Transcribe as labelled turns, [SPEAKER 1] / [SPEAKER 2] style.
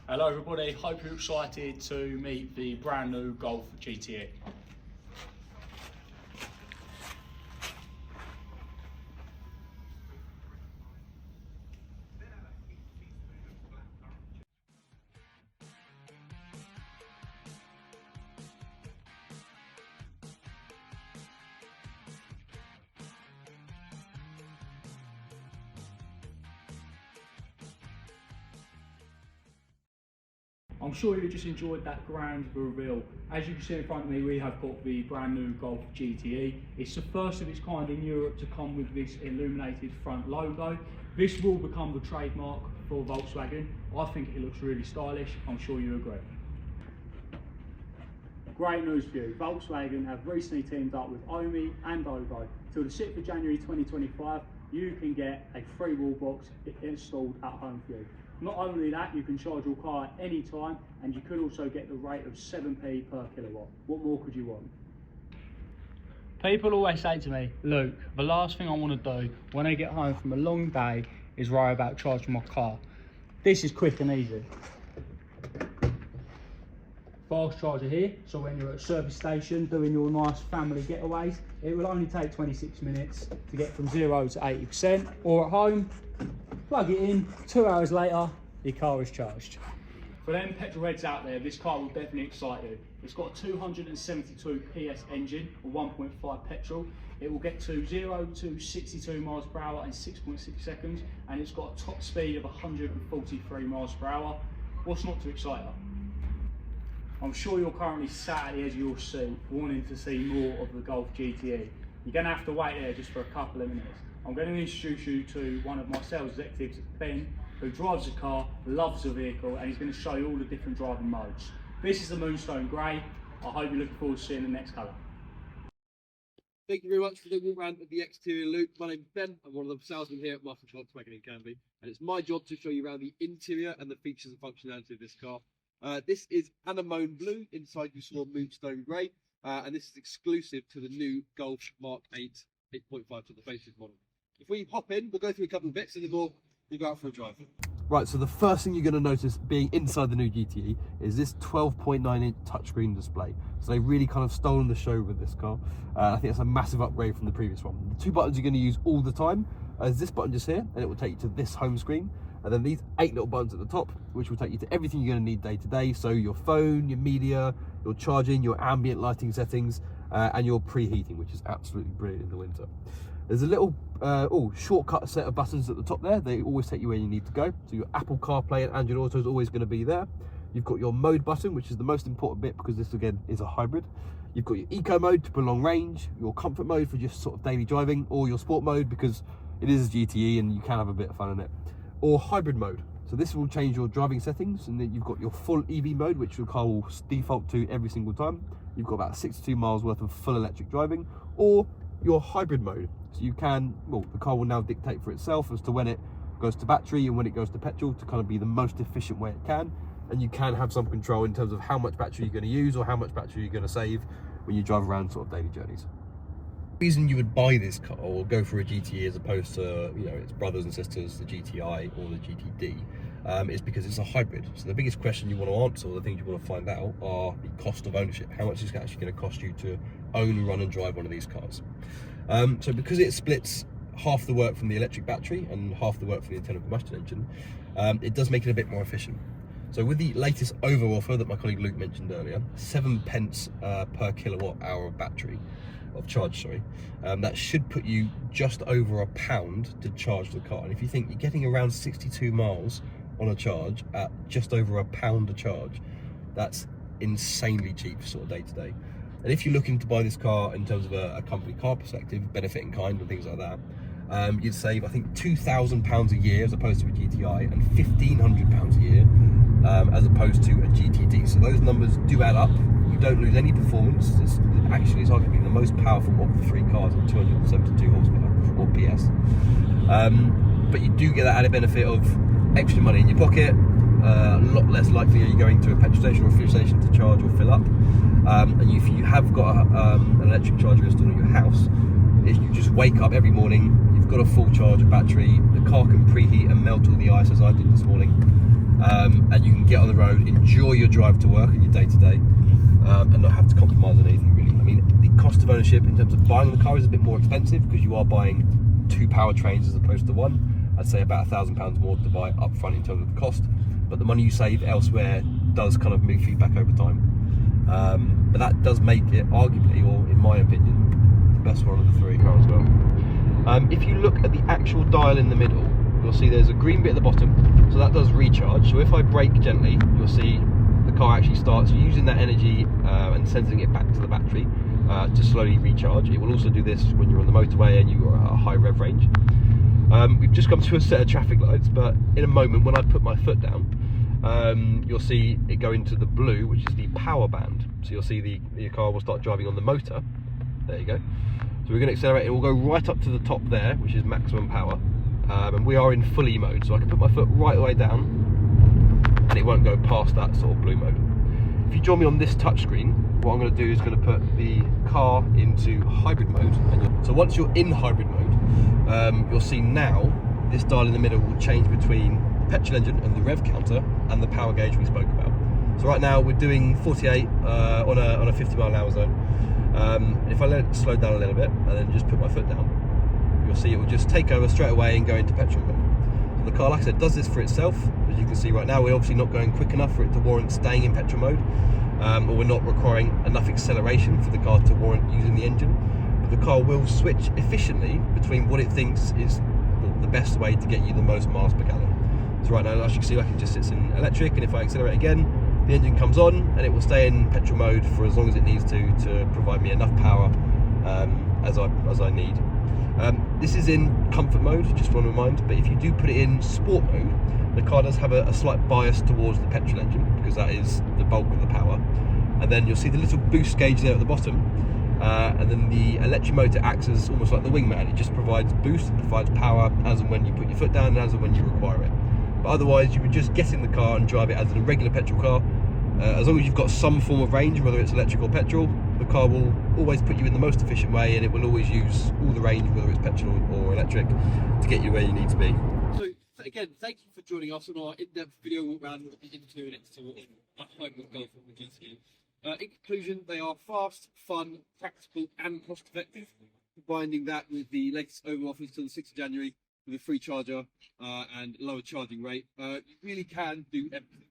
[SPEAKER 1] Hello everybody, hope you're excited to meet the brand new Golf GTE. I'm sure you just enjoyed that grand reveal. As you can see in front of me, we have got the brand new Golf GTE. It's the first of its kind in Europe to come with this illuminated front logo. This will become the trademark for Volkswagen. I think it looks really stylish. I'm sure you agree. Great news for you. Volkswagen have recently teamed up with Omi and Ovo. Till the 6th of January 2025, you can get a free wall box installed at home for you. Not only that, you can charge your car at any time, and you could also get the rate of 7p per kilowatt. What more could you want? People always say to me, Luke, the last thing I want to do when I get home from a long day is worry about charging my car. This is quick and easy. Fast charger here, so when you're at a service station doing your nice family getaways, it will only take 26 minutes to get from 0 to 80%, or at home, plug it in, 2 hours later, your car is charged. For them petrol heads out there, this car will definitely excite you. It's got a 272 PS engine, or 1.5 petrol. It will get to 0 to 62 miles per hour in 6.6 seconds, and it's got a top speed of 143 miles per hour. What's not to excite you? I'm sure you're currently sat at the edge of your seat, wanting to see more of the Golf GTE. You're going to have to wait there just for a couple of minutes. I'm going to introduce you to one of my sales executives, Ben, who drives the car, loves the vehicle, and he's going to show you all the different driving modes. This is the Moonstone Grey. I hope you're looking forward to seeing the next colour.
[SPEAKER 2] Thank you very much for the walk round of the exterior, Luke. My name's Ben. I'm one of the salesmen here at Martin Volkswagen in Canby, and it's my job to show you around the interior and the features and functionality of this car. This is anemone blue. Inside you saw Moonstone Grey, and this is exclusive to the new Golf Mark 8 8.5 to the facelift model. If we hop in, we'll go through a couple of bits and then we'll go out for a drive. Right, so the first thing you're going to notice being inside the new GTE is this 12.9-inch touchscreen display. So they've really kind of stolen the show with this car. I think it's a massive upgrade from the previous one. The two buttons you're going to use all the time is this button just here, and it will take you to this home screen. And then these 8 little buttons at the top, which will take you to everything you're going to need day to day. So your phone, your media, your charging, your ambient lighting settings, and your preheating, which is absolutely brilliant in the winter. There's a little shortcut set of buttons at the top there. They always take you where you need to go. So your Apple CarPlay and Android Auto is always going to be there. You've got your mode button, which is the most important bit because this again is a hybrid. You've got your eco mode to prolong range, your comfort mode for just sort of daily driving, or your sport mode because it is a GTE and you can have a bit of fun in it. Or hybrid mode. So this will change your driving settings, and then you've got your full EV mode, which your car will default to every single time. You've got about 62 miles worth of full electric driving, or your hybrid mode. So you can, well, the car will now dictate for itself as to when it goes to battery and when it goes to petrol to kind of be the most efficient way it can. And you can have some control in terms of how much battery you're going to use or how much battery you're going to save when you drive around sort of daily journeys. The reason you would buy this car or go for a GTE as opposed to, you know, its brothers and sisters, the GTI or the GTD, is because it's a hybrid. So the biggest question you want to answer, or the things you want to find out, are the cost of ownership. How much is it actually going to cost you to own, run and drive one of these cars? So because it splits half the work from the electric battery and half the work from the internal combustion engine, it does make it a bit more efficient. So with the latest over offer that my colleague Luke mentioned earlier, 7p per kilowatt hour of battery, of charge, sorry, that should put you just over £1 to charge the car. And if you think you're getting around 62 miles on a charge at just over £1 a charge, that's insanely cheap sort of day to day. And if you're looking to buy this car in terms of a company car perspective, benefit in kind and things like that, you'd save I think £2,000 a year as opposed to a GTI, and £1,500 a year as opposed to a GTD. So those numbers do add up. You don't lose any performance. It's arguably the most powerful of the three cars at 272 horsepower or PS. But you do get that added benefit of extra money in your pocket. A lot less likely are you going to a petrol station or a fuel station to charge or fill up. And if you have got an electric charger installed at your house, is you just wake up every morning, you've got a full charge of battery, the car can preheat and melt all the ice as I did this morning, and you can get on the road, enjoy your drive to work and your day-to-day, and not have to compromise on anything really. I mean, the cost of ownership in terms of buying the car is a bit more expensive because you are buying 2 powertrains as opposed to 1. I'd say about £1,000 more to buy up front in terms of the cost, but the money you save elsewhere does kind of move you back over time. But that does make it arguably, or in my opinion, the best one of the 3 cars as well. If you look at the actual dial in the middle, you'll see there's a green bit at the bottom, so that does recharge. So if I brake gently, you'll see the car actually starts using that energy and sending it back to the battery to slowly recharge. It will also do this when you're on the motorway and you're at a high rev range. We've just come to a set of traffic lights, but in a moment when I put my foot down, you'll see it go into the blue, which is the power band. So you'll see the car will start driving on the motor. There you go. So we're going to accelerate, it will go right up to the top there, which is maximum power. And we are in full E mode, so I can put my foot right the way down and it won't go past that sort of blue mode. If you join me on this touchscreen, what I'm going to do is going to put the car into hybrid mode. So once you're in hybrid mode, you'll see now this dial in the middle will change between the petrol engine and the rev counter and the power gauge we spoke about. So right now we're doing 48 on a 50 mile an hour zone. If I let it slow down a little bit and then just put my foot down, you'll see it will just take over straight away and go into petrol mode. So the car, like I said, does this for itself. As you can see right now, we're obviously not going quick enough for it to warrant staying in petrol mode, or we're not requiring enough acceleration for the car to warrant using the engine. But the car will switch efficiently between what it thinks is the best way to get you the most miles per gallon. So right now, as you can see, like it just sits in electric, and if I accelerate again, the engine comes on and it will stay in petrol mode for as long as it needs to provide me enough power as I need. This is in comfort mode, just want to remind, but if you do put it in sport mode, the car does have a slight bias towards the petrol engine because that is the bulk of the power. And then you'll see the little boost gauge there at the bottom, and then the electric motor acts as almost like the wingman. It just provides boost, it provides power as and when you put your foot down and as and when you require it. But otherwise you would just get in the car and drive it as a regular petrol car. As long as you've got some form of range, whether it's electric or petrol, the car will always put you in the most efficient way, and it will always use all the range, whether it's petrol or electric, to get you where you need to be. So again, thank you for joining us on our in-depth video walk around the interior and exterior of Volkswagen Golf GTE. In conclusion, they are fast, fun, practical and cost effective, combining that with the latest over offers till the 6th of January with a free charger and lower charging rate. You really can do everything.